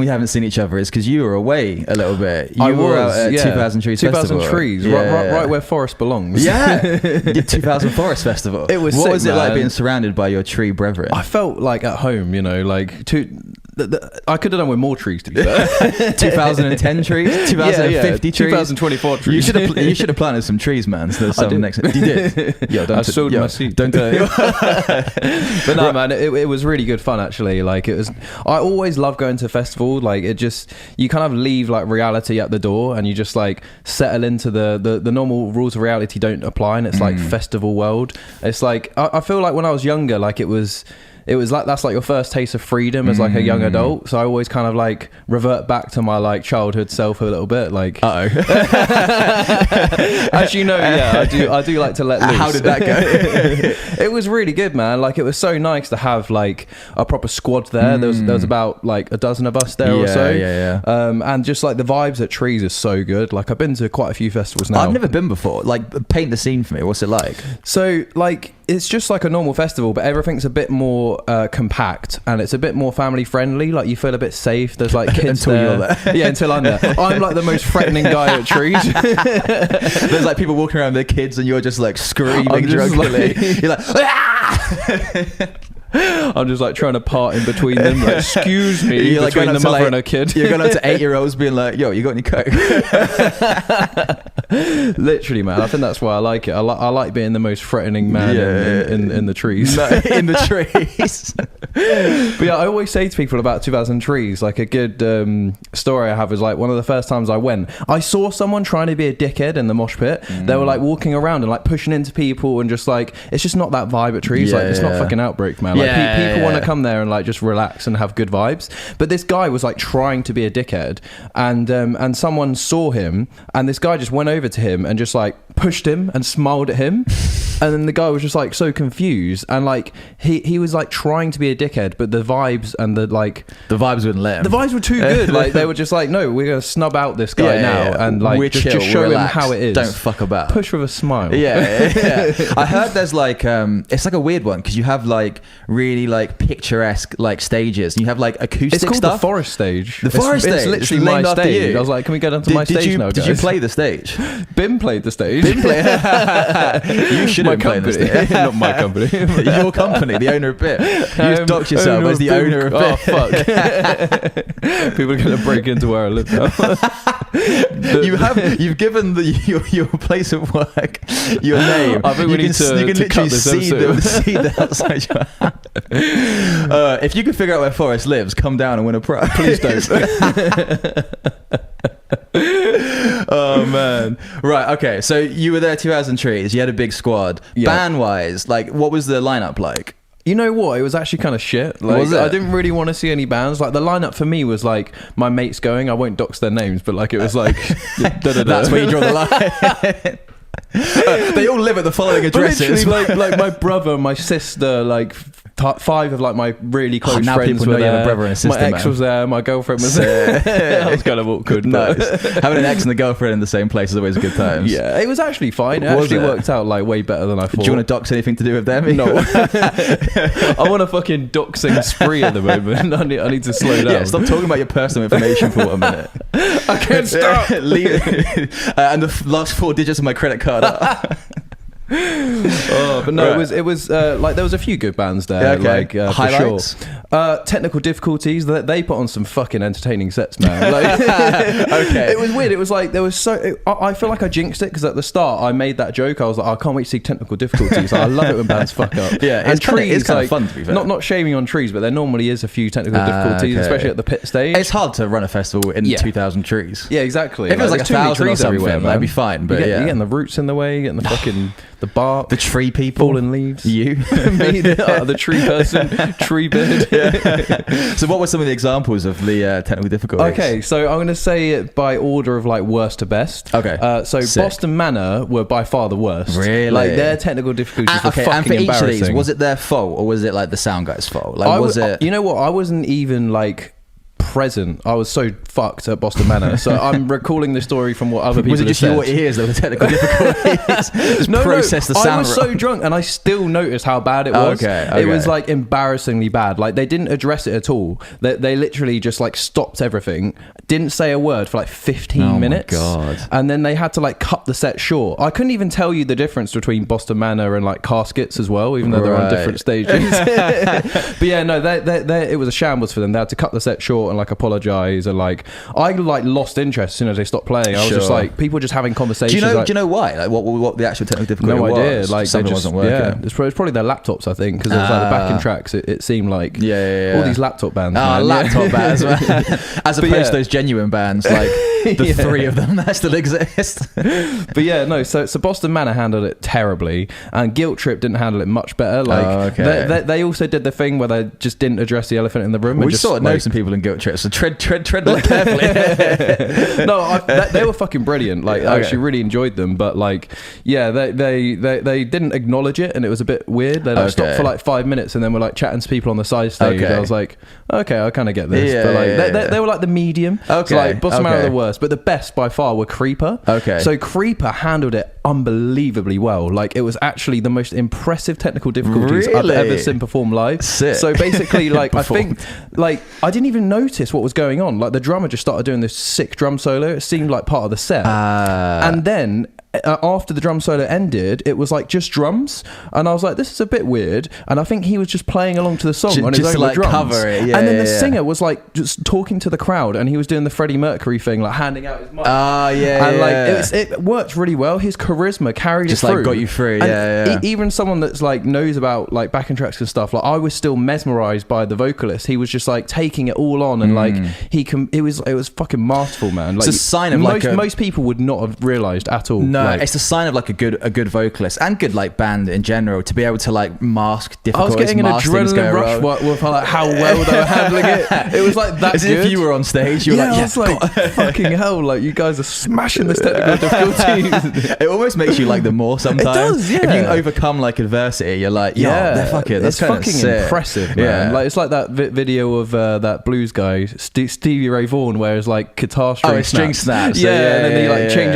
we haven't seen each other is because you were away a little bit. I were out was, at 2000 Trees 2000 Festival. Trees, right where Forrest belongs. Yeah, 2000 Forest Festival. It was What sick, was it like man. being surrounded by your tree brethren? I felt like at home, you know, like I could have done with more trees, to be fair. 2010 trees, 2050 trees, 2024 trees. You should have planted some trees, man. So there's some next. You did. Yo, I sowed my seed. Don't tell you. But no, man, it was really good fun, actually. Like, it was. I always love going to festival. Like, it just, you kind of leave like reality at the door, and you just like settle into the normal rules of reality don't apply, and it's like festival world. It's like I feel like when I was younger, like it was like that's like your first taste of freedom as like a young adult. So I always kind of like revert back to my like childhood self a little bit. Like, as you know, yeah, I do like to let loose. How did that go? It was really good, man. Like, it was so nice to have like a proper squad there. There was about like a dozen of us there or so. Yeah. And just like the vibes at Trees is so good. Like, I've been to quite a few festivals now. I've never been before. Like, paint the scene for me. What's it like? So like, it's just like a normal festival, but everything's a bit more compact, and it's a bit more family friendly. Like, you feel a bit safe. There's like kids until you're there. Yeah, until I'm there. I'm like the most threatening guy at Trees. There's like people walking around with their kids, and you're just like screaming drunkenly. You're like, ah! I'm just like trying to part in between them. Like, excuse me, you're between like the mother and her kid. You're going up to 8-year-olds being like, yo, you got any coke? Literally, man. I think that's why I like it. I like being the most threatening man in the trees. No, in the trees. But yeah, I always say to people about 2000 Trees, like, a good story I have is like, one of the first times I went, I saw someone trying to be a dickhead in the mosh pit. They were like walking around and like pushing into people, and just like, it's just not that vibe at Trees. Like, it's not fucking Outbreak, man. Like, people want to come there and like just relax and have good vibes. But this guy was like trying to be a dickhead, and someone saw him, and this guy just went over to him and just like pushed him and smiled at him. And then the guy was just like so confused, and like he was like trying to be a dickhead, but the vibes and the vibes wouldn't let him. The vibes were too good. Like, they were just like, no, we're gonna snub out this guy now, and like just show him how it is. Don't fuck about. Push with a smile. Yeah. I heard there's like it's like a weird one, because you have like really like picturesque like stages, and you have like acoustic It's called stuff. the Forest stage. The Forest stage. It's literally my stage. I was like, can we go down to my stage now, guys? Did you play the stage? Bim played the stage. You should have played the stage. Not my company. Your company, the owner of Bit. You just docked yourself as the owner of Bit. Oh, fuck. People are going to break into where I live now. You've given your place of work your name. I think we need to You can literally cut this see the outside your hand. If you can figure out where Forrest lives, come down and win a prize. Please don't. Oh man. Right, okay, so you were there 2000 Trees, you had a big squad. Band wise, like, what was the lineup like? You know what? It was actually kind of shit. Like, was it? I didn't really want to see any bands. Like, the lineup for me was like my mates going. I won't dox their names, but like, it was like that's where you draw the line. They all live at the following addresses. Like my brother, my sister, like 5 of like my really close now friends people were know you have there. a brother and a sister, my ex man. was there. My girlfriend was there. That was kind of awkward. Nice. Having an ex and a girlfriend in the same place is always a good time. Yeah, it was actually fine. It actually worked out like way better than I thought. Do you want to dox anything to do with them? No. I want a fucking doxing spree at the moment. I need to slow down. Yeah, stop talking about your personal information for 1 minute. I can't stop. And the last 4 digits of my credit card are. But no, right. it was like, there was a few good bands there. Like, highlights. For sure. Technical difficulties. They put on some fucking entertaining sets, man. Like, okay. It was weird. It was like there was I feel like I jinxed it, because at the start I made that joke. I was like, I can't wait to see technical difficulties. Like, I love it when bands fuck up. Yeah, and Trees, it's kind of fun, to be fair. Not shaming on Trees, but there normally is a few technical difficulties, especially at the pit stage. It's hard to run a festival in 2000 trees. Yeah, exactly. If it was like 1,000 or something, everywhere, man, that'd be fine. But you're getting the roots in the way, you're getting the fucking the bark, the tree people, fallen leaves. You, me, the tree person, tree bird. So, what were some of the examples of the technical difficulties? Okay, so I'm going to say it by order of like worst to best. Okay. So sick. Boston Manor were by far the worst. Really? Like, their technical difficulties were fucking and for each of these, embarrassing. was it their fault, or was it like the sound guy's fault? Like, was it? You know what? I wasn't even like present. I was so fucked at Boston Manor. So I'm recalling the story from what other people Was it just have your said. ears that were the technical difficulties? Just process the sound. I was so drunk and I still noticed how bad it was. Okay. It was like embarrassingly bad. Like they didn't address it at all. They literally just like stopped everything, didn't say a word for like 15 minutes. Oh my God. And then they had to like cut the set short. I couldn't even tell you the difference between Boston Manor and like Caskets as well, even though they're on different stages. But yeah, no, it was a shambles for them. They had to cut the set short and like apologize, and like I like lost interest as soon as they stopped playing. I was just like, people just having conversations. Do you know why? Like what the actual technical difficulty was? No idea. Like something wasn't working. Yeah, it's probably their laptops, I think, because it was like the backing tracks. It seemed like all these laptop bands. Laptop bands, as opposed to those genuine bands, like the three of them that still exist. But yeah, no. So Boston Manor handled it terribly, and Guilt Trip didn't handle it much better. Like they also did the thing where they just didn't address the elephant in the room. We just, sort of know some people in Guilt Trip, so tread carefully. No, they were fucking brilliant. Like I actually really enjoyed them, but like they didn't acknowledge it, and it was a bit weird. They like stopped for like 5 minutes and then were like chatting to people on the side stage. I was like, okay, I kind of get this. But like they were like the medium. So like Boston Manor were the worst, but the best by far were Creeper. So Creeper handled it unbelievably well. Like it was actually the most impressive technical difficulties I've ever seen perform live. Sick. So basically, like I think, like I didn't even notice what was going on. Like the drummer just started doing this sick drum solo. It seemed like part of the set, and then after the drum solo ended, it was like just drums, and I was like, this is a bit weird. And I think he was just playing along to the song on his own like drums. Cover it. And then the singer was like just talking to the crowd, and he was doing the Freddie Mercury thing, like handing out his mic. And like it worked really well. His charisma carried just it through. Like got you through. Even someone that's like knows about like backing tracks and stuff, like I was still mesmerized by the vocalist. He was just like taking it all on, and like it was fucking masterful, man. Like it's a sign of most people would not have realized at all. No, like, it's a sign of like a good vocalist and good like band in general to be able to like mask difficulties. I was getting an adrenaline rush with like how well they were handling it. It was like that. As if you were on stage, you were like, I was like, fucking hell, like you guys are smashing this technical difficulties. It almost makes you like them more sometimes. It does, yeah. If you can overcome like adversity, you're like, they're fucking. That's fucking sick. Impressive, man. Like it's like that video of that blues guy Stevie Ray Vaughan, where his like guitar string string snaps. and then he like changes